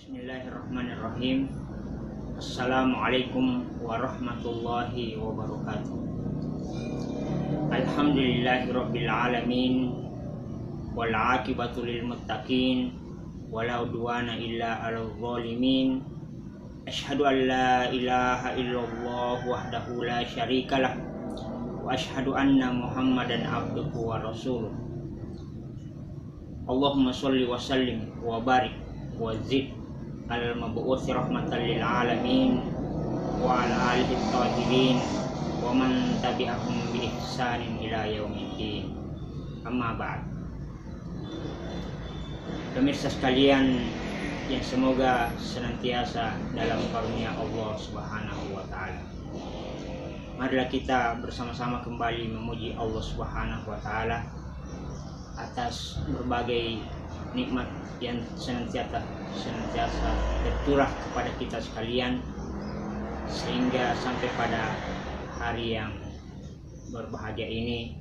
Bismillahirrahmanirrahim. Assalamualaikum warahmatullahi wabarakatuh. Alhamdulillahirabbil alamin wal aqibatu lil muttaqin wala udwana illa 'alal zalimin. Asyhadu an la ilaha illallah wahdahu la syarikalah wa asyhadu anna Muhammadan abduhu wa rasuluh. Allahumma sholli wa sallim wa barik wa zid al-mab'uts rahmatan lil alamin wa ala alihi tahirin wa man tabi'ahum bi ihsanin ila yaumiddin. Amma ba'd. Pemirsa sekalian yang semoga senantiasa dalam karunia Allah Subhanahu wa taala. Marilah kita bersama-sama kembali memuji Allah Subhanahu wa taala atas berbagai nikmat yang senantiasa tercurah kepada kita sekalian, sehingga sampai pada hari yang berbahagia ini,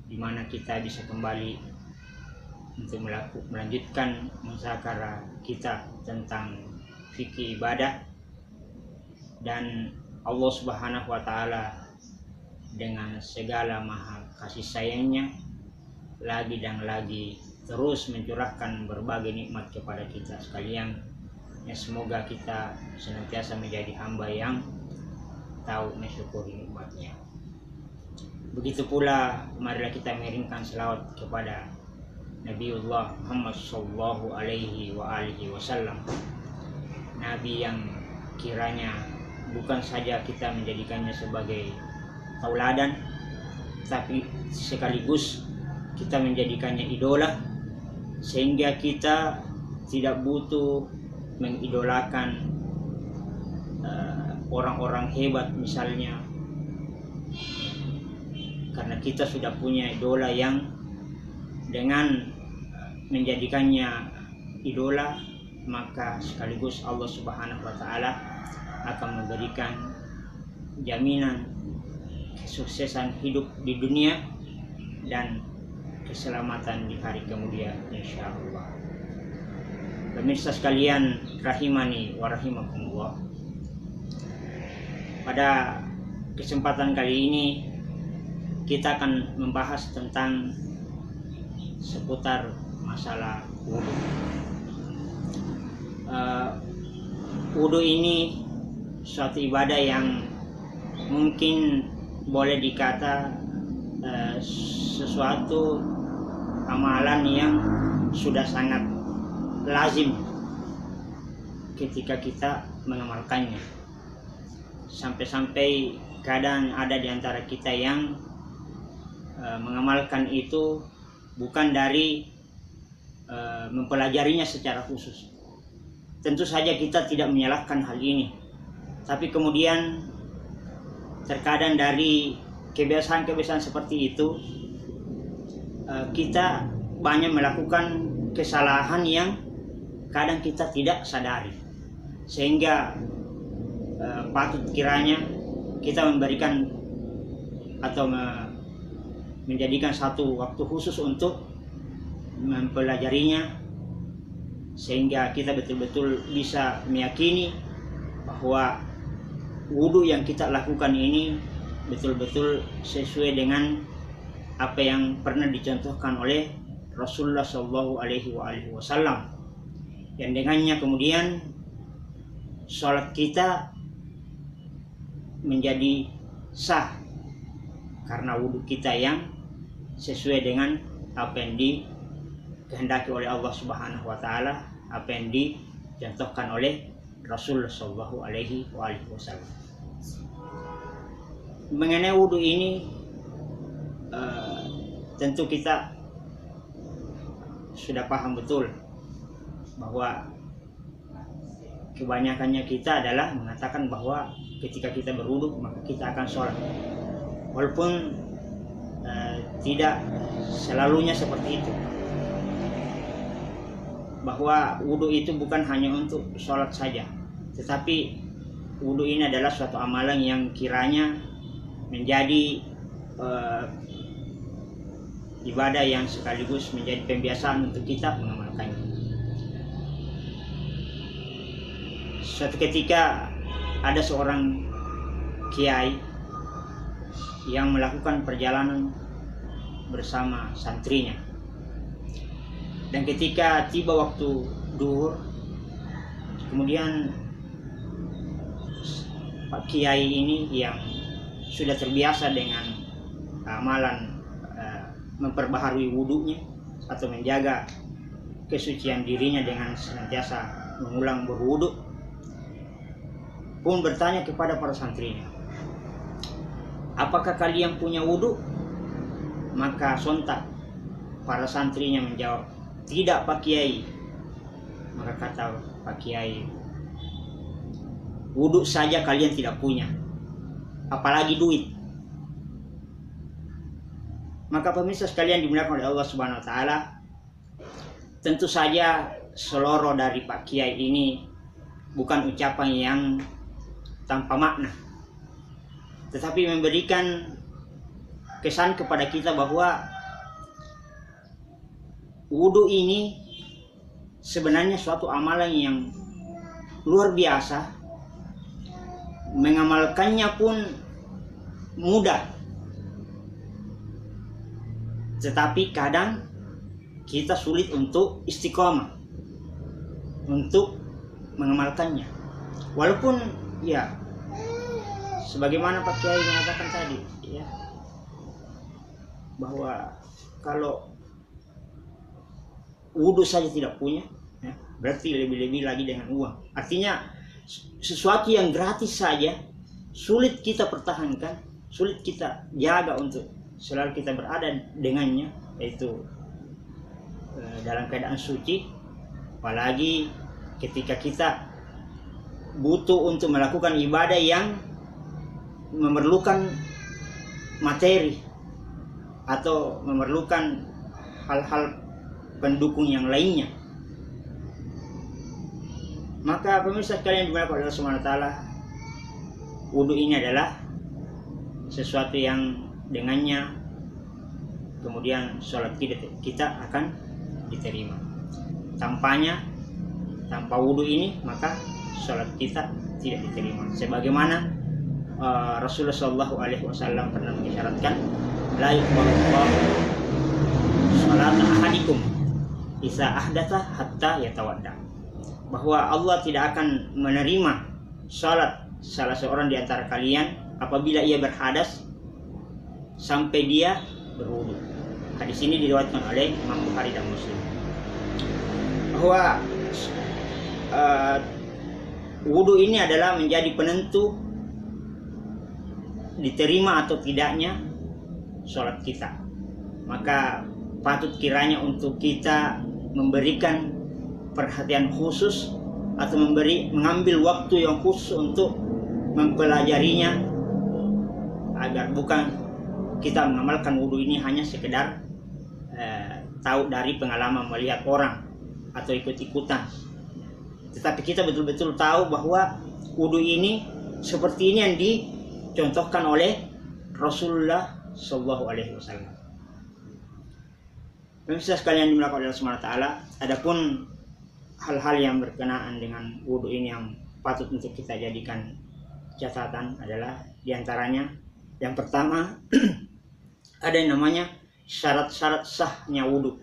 di mana kita bisa kembali untuk melanjutkan muzakarah kita tentang fikih ibadah. Dan Allah Subhanahu wa taala dengan segala maha kasih sayangnya lagi dan lagi terus mencurahkan berbagai nikmat kepada kita sekalian, yang semoga kita senantiasa menjadi hamba yang tahu mensyukuri nikmatnya. Begitu pula marilah kita mengirimkan selawat kepada Nabiullah Muhammad sallallahu alaihi wa alihi wasallam, nabi yang kiranya bukan saja kita menjadikannya sebagai tauladan, tapi sekaligus kita menjadikannya idola, sehingga kita tidak butuh mengidolakan orang-orang hebat misalnya, karena kita sudah punya idola yang dengan menjadikannya idola, maka sekaligus Allah Subhanahu wa taala akan memberikan jaminan kesuksesan hidup di dunia dan keselamatan di hari kemudian insyaallah. Pemirsa sekalian rahimani wa rahimakumullah, pada kesempatan kali ini kita akan membahas tentang seputar masalah wudu. Wudu ini suatu ibadah yang mungkin boleh dikata sesuatu amalan yang sudah sangat lazim ketika kita mengamalkannya, sampai-sampai kadang ada di antara kita yang mengamalkan itu bukan dari mempelajarinya secara khusus. Tentu saja kita tidak menyalahkan hal ini, tapi kemudian terkadang dari kebiasaan-kebiasaan seperti itu kita banyak melakukan kesalahan yang kadang kita tidak sadari, sehingga patut kiranya kita memberikan atau menjadikan satu waktu khusus untuk mempelajarinya, sehingga kita betul-betul bisa meyakini bahwa wudu yang kita lakukan ini betul-betul sesuai dengan apa yang pernah dicontohkan oleh Rasulullah Shallallahu Alaihi Wasallam, yang dengannya kemudian sholat kita menjadi sah karena wudhu kita yang sesuai dengan apa yang dikehendaki oleh Allah Subhanahu Wa Taala, apa yang dicontohkan oleh Rasulullah Shallallahu Alaihi Wasallam. Mengenai wudhu ini tentu kita sudah paham betul bahwa kebanyakannya kita adalah mengatakan bahwa ketika kita berwudhu maka kita akan sholat, walaupun tidak selalunya seperti itu, bahwa wudhu itu bukan hanya untuk sholat saja, tetapi wudhu ini adalah suatu amalan yang kiranya menjadi ibadah yang sekaligus menjadi pembiasaan untuk kita mengamalkannya. Suatu ketika ada seorang kiai yang melakukan perjalanan bersama santrinya, dan ketika tiba waktu duhur, kemudian Pak Kiai ini yang sudah terbiasa dengan amalan memperbaharui wudunya atau menjaga kesucian dirinya dengan senantiasa mengulang berwudu, pun bertanya kepada para santrinya, apakah kalian punya wudu? Maka sontak para santrinya menjawab, tidak Pak Kiai. Maka kata Pak Kiai, wudu saja kalian tidak punya, apalagi duit. Maka pemirsa sekalian dimuliakan oleh Allah Subhanahu wa taala, tentu saja seloroh dari Pak Kiai ini bukan ucapan yang tanpa makna, tetapi memberikan kesan kepada kita bahwa wudu ini sebenarnya suatu amalan yang luar biasa. Mengamalkannya pun mudah, tetapi kadang kita sulit untuk istiqomah untuk mengamalkannya. Walaupun ya sebagaimana Pak Kiai mengatakan tadi ya, bahwa kalau wudu saja tidak punya ya, berarti lebih-lebih lagi dengan uang. Artinya sesuatu yang gratis saja sulit kita pertahankan, sulit kita jaga untuk selalu kita berada dengannya, yaitu dalam keadaan suci. Apalagi ketika kita butuh untuk melakukan ibadah yang memerlukan materi atau memerlukan hal-hal pendukung yang lainnya. Maka pemirsa sekalian dimuliakan oleh Allah Subhanahu wa taala, wudu ini adalah sesuatu yang dengannya kemudian sholat kita akan diterima. Tanpa wudu ini maka sholat kita tidak diterima. Sebagaimana Rasulullah Shallallahu Alaihi Wasallam pernah mengisyaratkan, la yuqbalullahu sholata ahadikum isa ahdatha hatta yatawadda, bahwa Allah tidak akan menerima salat salah seorang di antara kalian apabila ia berhadas sampai dia berwudu. Hadis ini diriwayatkan oleh Imam Bukhari dan Muslim. Bahwa wudu ini adalah menjadi penentu diterima atau tidaknya salat kita. Maka patut kiranya untuk kita memberikan perhatian khusus atau mengambil waktu yang khusus untuk mempelajarinya, agar bukan kita mengamalkan wudu ini hanya sekedar tahu dari pengalaman melihat orang atau ikut-ikutan, tetapi kita betul-betul tahu bahwa wudu ini seperti ini yang dicontohkan oleh Rasulullah Shallallahu Alaihi Wasallam. Pemirsa sekalian dimuliakan oleh Allah Subhanahu wa taala, adapun hal-hal yang berkenaan dengan wudu ini yang patut untuk kita jadikan catatan adalah diantaranya yang pertama ada yang namanya syarat-syarat sahnya wudu.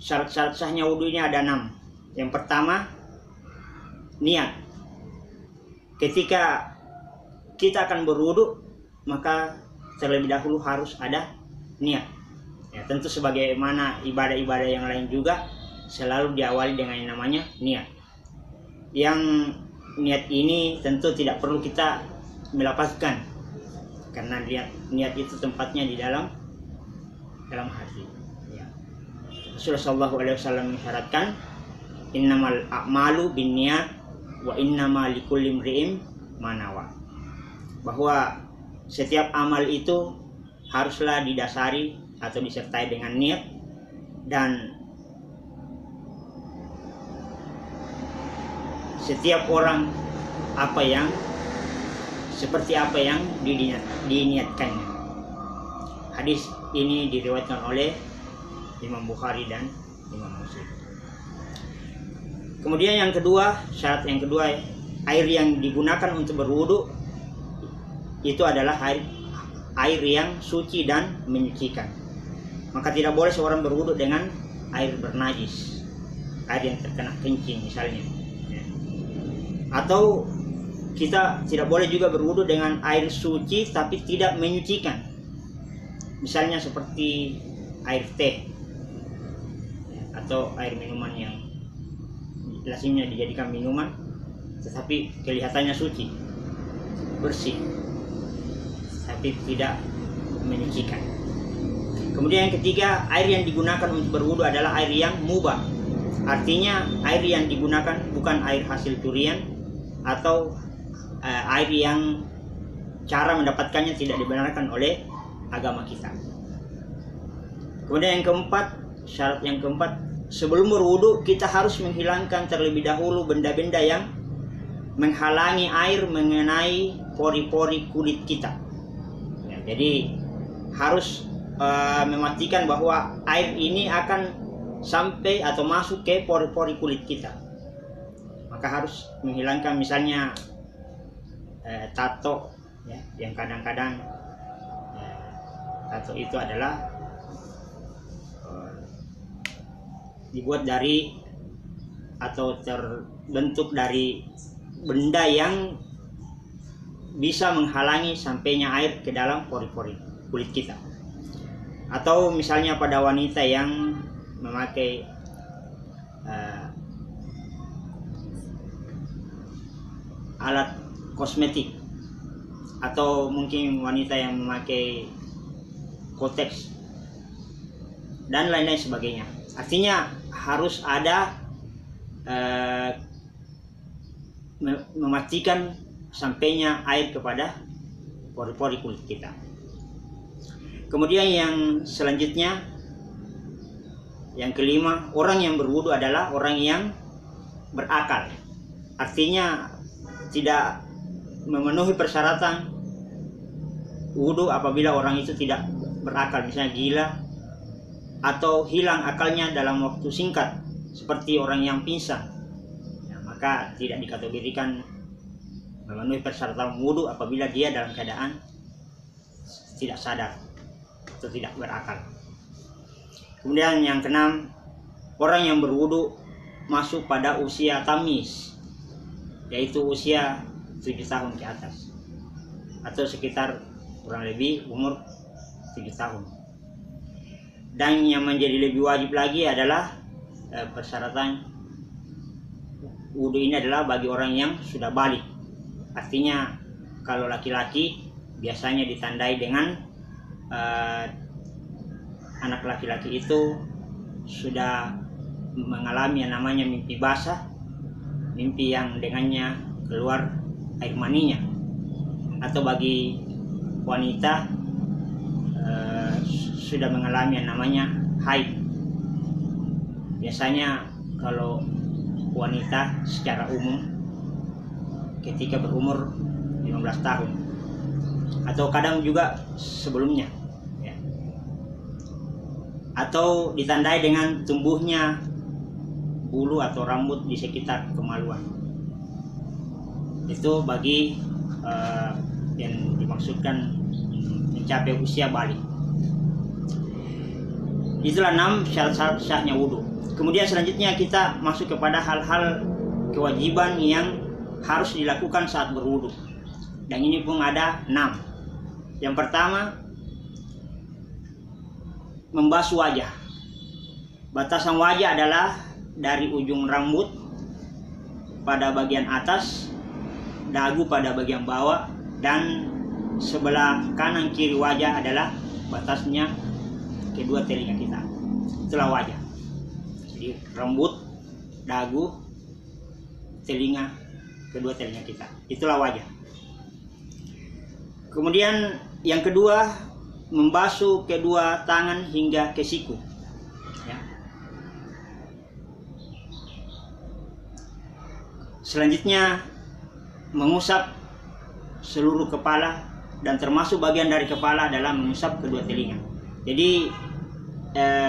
Syarat-syarat sahnya wudu ini ada 6. Yang pertama, niat. Ketika kita akan berwudu, maka terlebih dahulu harus ada niat. Ya, tentu sebagaimana ibadah-ibadah yang lain juga selalu diawali dengan yang namanya niat. Yang niat ini tentu tidak perlu kita melafazkan, karena niat itu tempatnya di dalam hati. Ya. Rasulullah Shallallahu Alaihi Wasallam mengisyaratkan, innamal a'malu binniyat wa innama likulli imri'in ma nawa, bahwa setiap amal itu haruslah didasari atau disertai dengan niat, dan setiap orang seperti apa yang diniatkannya. Hadis ini diriwayatkan oleh Imam Bukhari dan Imam Muslim. Kemudian yang kedua, syarat yang kedua, air yang digunakan untuk berwudu itu adalah air yang suci dan menyucikan. Maka tidak boleh seorang berwudu dengan air bernajis, air yang terkena kencing misalnya. Atau kita tidak boleh juga berwudu dengan air suci tapi tidak menyucikan. Misalnya seperti air teh atau air minuman yang lazimnya dijadikan minuman tetapi kelihatannya suci, bersih, tapi tidak menyucikan. Kemudian yang ketiga, air yang digunakan untuk berwudu adalah air yang mubah. Artinya air yang digunakan bukan air hasil curian atau air yang cara mendapatkannya tidak dibenarkan oleh agama kita. Kemudian yang keempat, syarat yang keempat, sebelum berwudu kita harus menghilangkan terlebih dahulu benda-benda yang menghalangi air mengenai pori-pori kulit kita. Ya, jadi harus memastikan bahwa air ini akan sampai atau masuk ke pori-pori kulit kita. Maka harus menghilangkan misalnya tato, ya, yang kadang-kadang tato itu adalah dibuat dari atau terbentuk dari benda yang bisa menghalangi sampainya air ke dalam pori-pori kulit kita. Atau misalnya pada wanita yang memakai alat kosmetik, atau mungkin wanita yang memakai koteks dan lain-lain sebagainya. Artinya harus ada memastikan sampainya air kepada pori-pori kulit kita. Kemudian yang selanjutnya, yang kelima, orang yang berwudu adalah orang yang berakal. Artinya tidak memenuhi persyaratan wudu apabila orang itu tidak berakal, misalnya gila atau hilang akalnya dalam waktu singkat seperti orang yang pingsan. Maka tidak dikategorikan memenuhi persyaratan wudu apabila dia dalam keadaan tidak sadar atau tidak berakal. Kemudian yang keenam, orang yang berwudu masuk pada usia tamyiz, yaitu usia 7 tahun ke atas atau sekitar kurang lebih umur 7 tahun. Dan yang menjadi lebih wajib lagi adalah persyaratan wudu ini adalah bagi orang yang sudah balik. Artinya kalau laki-laki biasanya ditandai dengan anak laki-laki itu sudah mengalami yang namanya mimpi basah, mimpi yang dengannya keluar air maninya. Atau bagi wanita sudah mengalami yang namanya haid. Biasanya kalau wanita secara umum ketika berumur 15 tahun atau kadang juga sebelumnya, ya. Atau ditandai dengan tumbuhnya bulu atau rambut di sekitar kemaluan. Itu bagi yang dimaksudkan mencapai usia balik. Itulah 6 syarat sahnya wudu. Kemudian selanjutnya kita masuk kepada hal-hal kewajiban yang harus dilakukan saat berwudu. Dan ini pun ada 6. Yang pertama, membasuh wajah. Batasan wajah adalah dari ujung rambut pada bagian atas, dagu pada bagian bawah, dan sebelah kanan kiri wajah adalah batasnya kedua telinga kita. Itulah wajah. Jadi rambut, dagu, telinga, kedua telinga kita. Itulah wajah. Kemudian yang kedua, membasuh kedua tangan hingga ke siku. Ya. Selanjutnya mengusap seluruh kepala, dan termasuk bagian dari kepala adalah mengusap kedua telinga. Jadi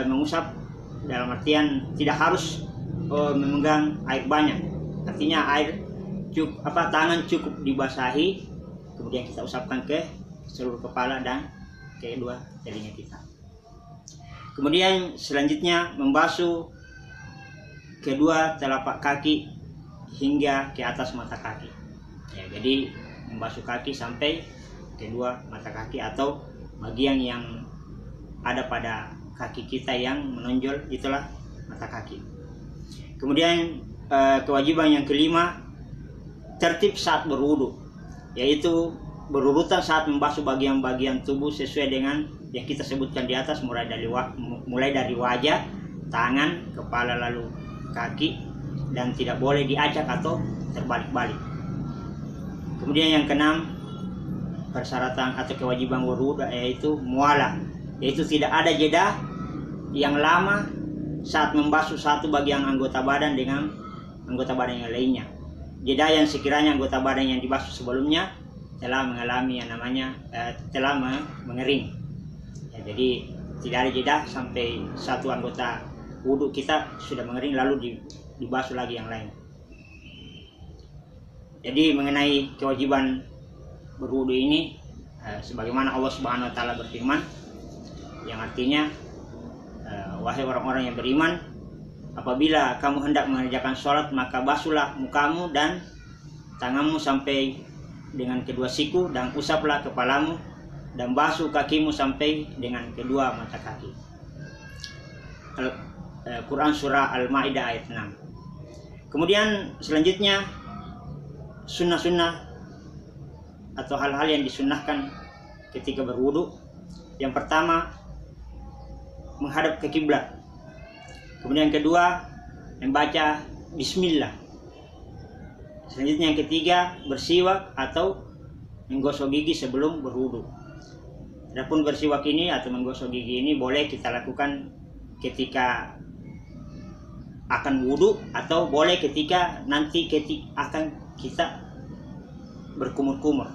mengusap dalam artian tidak harus memegang air banyak. Artinya tangan cukup dibasahi, kemudian kita usapkan ke seluruh kepala dan kedua telinga kita. Kemudian selanjutnya membasuh kedua telapak kaki hingga ke atas mata kaki. Ya, jadi membasuh kaki sampai kedua mata kaki atau bagian yang ada pada kaki kita yang menonjol, itulah mata kaki. Kemudian kewajiban yang kelima, tertib saat berwudu, yaitu berurutan saat membasuh bagian-bagian tubuh sesuai dengan yang kita sebutkan di atas, mulai dari wajah, tangan, kepala, lalu kaki, dan tidak boleh diacak atau terbalik-balik. Kemudian yang keenam, persyaratan atau kewajiban berwudu yaitu mualah, yaitu tidak ada jeda yang lama saat membasuh satu bagian anggota badan dengan anggota badan yang lainnya. Jeda yang sekiranya anggota badan yang dibasuh sebelumnya telah mengalami yang namanya telah mengering. Ya, jadi tidak ada jeda sampai satu anggota wudu kita sudah mengering lalu dibasuh lagi yang lain. Jadi mengenai kewajiban berwudu ini, sebagaimana Allah Subhanahu wa taala berfirman, yang artinya, wahai orang-orang yang beriman, apabila kamu hendak mengerjakan sholat, maka basuhlah mukamu dan tanganmu sampai dengan kedua siku, dan usaplah kepalamu, dan basuh kakimu sampai dengan kedua mata kaki. Quran Surah Al-Ma'idah ayat 6. Kemudian selanjutnya sunnah-sunnah atau hal-hal yang disunnahkan ketika berwudu. Yang pertama, menghadap ke kiblat. Kemudian yang kedua, membaca bismillah. Selanjutnya yang ketiga, bersiwak atau menggosok gigi sebelum berwudu. Adapun bersiwak ini atau menggosok gigi ini boleh kita lakukan ketika akan wudu atau boleh ketika akan kita berkumur-kumur.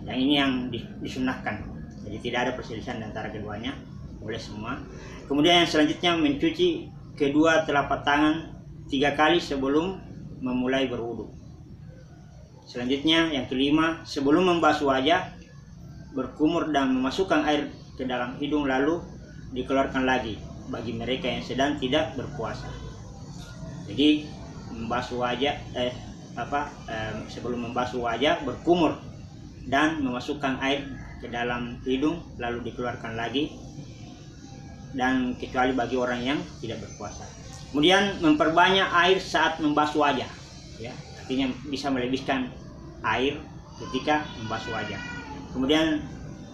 Yang ini yang disunnahkan. Jadi tidak ada perselisihan antara keduanya, boleh semua. Kemudian yang selanjutnya, mencuci kedua telapak tangan 3 kali sebelum memulai berwudu. Selanjutnya yang kelima, sebelum membasuh wajah, berkumur dan memasukkan air ke dalam hidung lalu dikeluarkan lagi bagi mereka yang sedang tidak berpuasa. Jadi membasuh wajah sebelum membasuh wajah berkumur dan memasukkan air ke dalam hidung lalu dikeluarkan lagi, dan kecuali bagi orang yang tidak berpuasa. Kemudian memperbanyak air saat membasuh wajah, ya, artinya bisa melebihkan air ketika membasuh wajah. Kemudian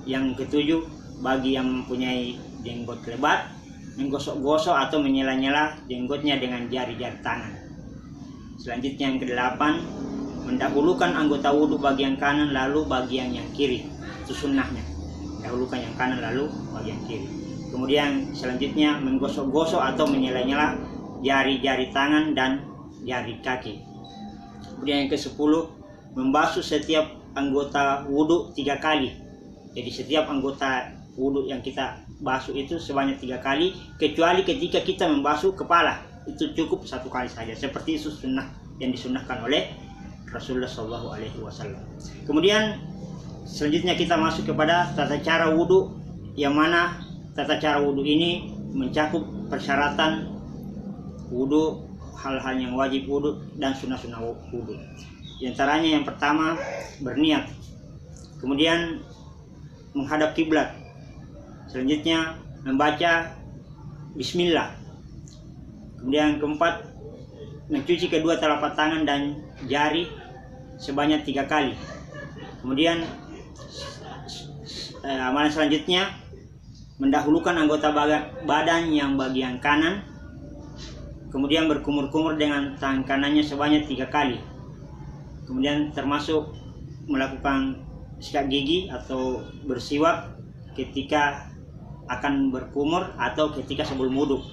yang ketujuh, bagi yang mempunyai jenggot lebat, menggosok-gosok atau menyela-nyela jenggotnya dengan jari-jari tangan. Selanjutnya yang kedelapan, mendahulukan anggota wudu bagian kanan lalu bagian yang kiri. Itu sunnahnya, dahulukan yang kanan lalu bagian kiri. Kemudian selanjutnya menggosok-gosok atau menyela-nyela jari-jari tangan dan jari kaki. Kemudian yang ke-10, membasuh setiap anggota wudu 3 kali. Jadi setiap anggota wudu yang kita basuh itu sebanyak 3 kali, kecuali ketika kita membasuh kepala, itu cukup 1 kali saja. Seperti itu sunnah yang disunnahkan oleh Rasulullah SAW. Kemudian selanjutnya kita masuk kepada tata cara wudu, yang mana tata cara wudu ini mencakup persyaratan wudu, hal-hal yang wajib wudu dan sunnah-sunnah wudu. Di antaranya yang pertama, berniat. Kemudian menghadap kiblat. Selanjutnya membaca bismillah. Kemudian yang keempat, mencuci kedua telapak tangan dan jari sebanyak 3 kali. Kemudian amalan selanjutnya, mendahulukan anggota badan yang bagian kanan, kemudian berkumur-kumur dengan tangan kanannya sebanyak 3 kali. Kemudian termasuk melakukan sikat gigi atau bersiwak ketika akan berkumur atau ketika sebelum wudu.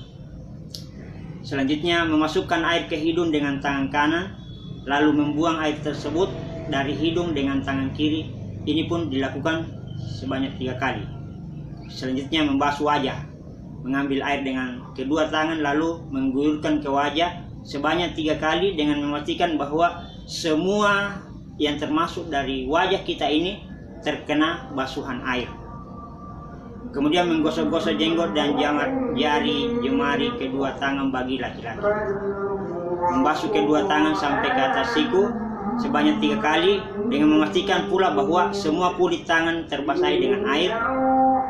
Selanjutnya memasukkan air ke hidung dengan tangan kanan, lalu membuang air tersebut dari hidung dengan tangan kiri. Ini pun dilakukan sebanyak 3 kali. Selanjutnya membasuh wajah. mengambil air dengan kedua tangan lalu mengguyurkan ke wajah sebanyak 3 kali dengan memastikan bahwa semua yang termasuk dari wajah kita ini terkena basuhan air. Kemudian menggosok-gosok jenggot dan jari jemari kedua tangan bagi laki-laki. Membasuh kedua tangan sampai ke atas siku sebanyak 3 kali dengan memastikan pula bahwa semua kulit tangan terbasahi dengan air.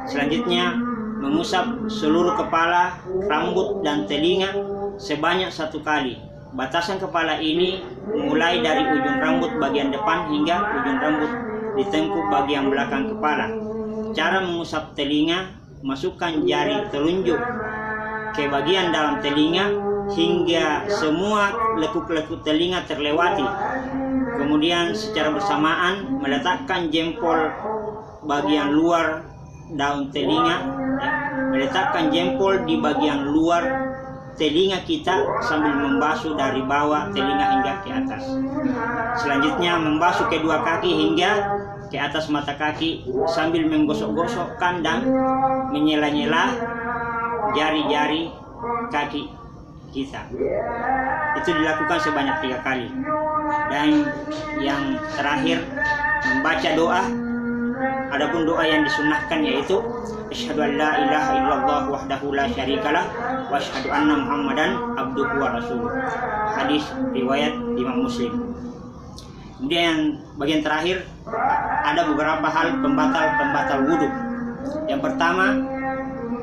Selanjutnya mengusap seluruh kepala, rambut dan telinga sebanyak 1 kali. Batasan kepala ini mulai dari ujung rambut bagian depan hingga ujung rambut di tengkuk bagian belakang kepala. Cara mengusap telinga, masukkan jari telunjuk ke bagian dalam telinga hingga semua lekuk-lekuk telinga terlewati. Kemudian secara bersamaan meletakkan jempol bagian luar daun telinga, meletakkan jempol di bagian luar telinga kita sambil membasuh dari bawah telinga hingga ke atas. Selanjutnya membasuh kedua kaki hingga ke atas mata kaki sambil menggosok-gosokkan dan menyela-nyela jari-jari kaki kita. Itu dilakukan sebanyak 3 kali. Dan yang terakhir membaca doa. Adapun doa yang disunnahkan yaitu asyhadu an la ilaha illallah wahdahu la syarikalah wa asyhadu anna muhammadan abduhu wa rasuluh. Hadis riwayat Imam Muslim. Kemudian bagian terakhir ada beberapa hal pembatal wudhu. Yang pertama,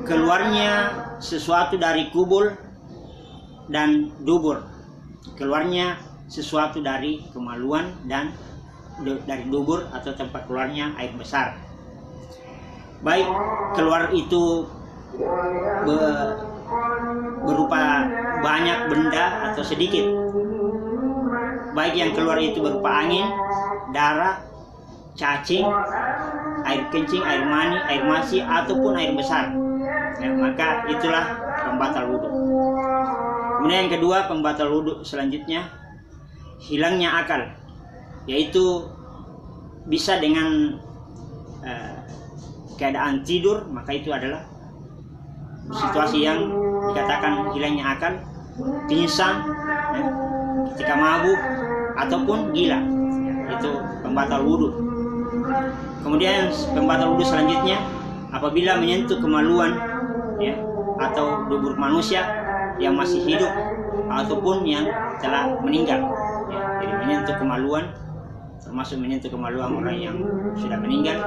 keluarnya sesuatu dari kubul dan dubur. Keluarnya sesuatu dari kemaluan dan dari dubur atau tempat keluarnya air besar. Baik keluar itu berupa banyak benda atau sedikit. Baik yang keluar itu berupa angin, darah, cacing, air kencing, air mani, air masi ataupun air besar. Ya, maka itulah pembatal wudhu. Kemudian yang kedua, pembatal wudhu selanjutnya hilangnya akal, yaitu bisa dengan keadaan tidur, maka itu adalah situasi yang dikatakan hilangnya akal, pingsan, ketika mabuk ataupun gila, itu pembatal wudhu. Kemudian pembatal wudhu selanjutnya apabila menyentuh kemaluan ya, atau dubur manusia yang masih hidup ataupun yang telah meninggal ya. Jadi menyentuh kemaluan, termasuk menyentuh kemaluan orang yang sudah meninggal,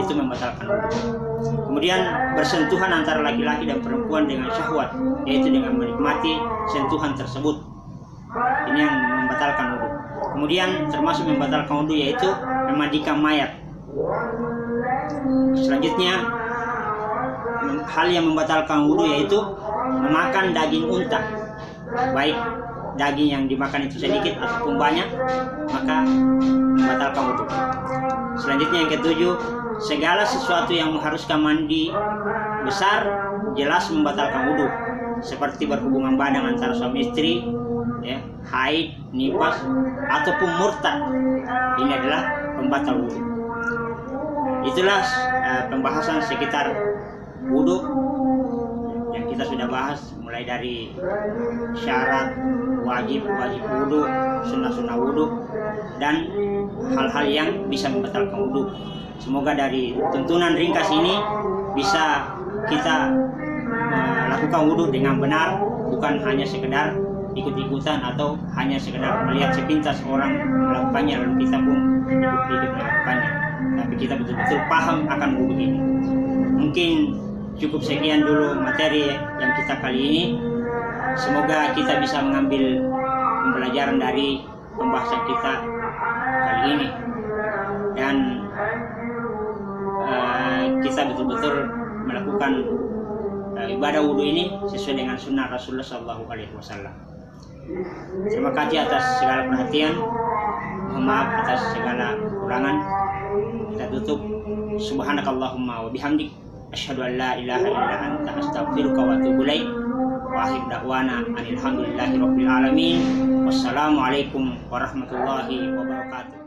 itu membatalkan wudhu. Kemudian bersentuhan antara laki-laki dan perempuan dengan syahwat, yaitu dengan menikmati sentuhan tersebut, ini yang membatalkan wudhu. Kemudian termasuk membatalkan wudhu yaitu memandikan mayat. Selanjutnya hal yang membatalkan wudhu yaitu memakan daging unta, baik daging yang dimakan itu sedikit ataupun banyak, maka membatalkan wudhu. Selanjutnya yang ketujuh, segala sesuatu yang mengharuskan mandi besar jelas membatalkan wudhu, seperti berhubungan badan antara suami istri, ya, haid, nifas ataupun murtad. Ini adalah pembatal wudhu. Itulah pembahasan sekitar wudhu yang kita sudah bahas, mulai dari syarat, wajib wudhu, sunnah wudhu, dan hal-hal yang bisa membatalkan wudhu. Semoga dari tuntunan ringkas ini bisa kita melakukan wudhu dengan benar, bukan hanya sekedar ikut-ikutan atau hanya sekedar melihat sepintas orang melakukannya lalu kita pun ikut melakukannya. Tapi kita betul-betul paham akan wudhu ini. Mungkin cukup sekian dulu materi yang kita kali ini. Semoga kita bisa mengambil pembelajaran dari pembahasan kita kali ini, dan kita betul-betul melakukan ibadah wudhu ini sesuai dengan sunnah Rasulullah SAW. Terima kasih atas segala perhatian. Mohon maaf atas segala kekurangan. Kita tutup. Subhanakallahumma wa bihamdik, asyhadu an la ilaha illa anta, astaghfiruka wa atubu ilaik. Wa akhir da'wana alhamdulillahi rabbil alamin. Wassalamualaikum warahmatullahi wabarakatuh.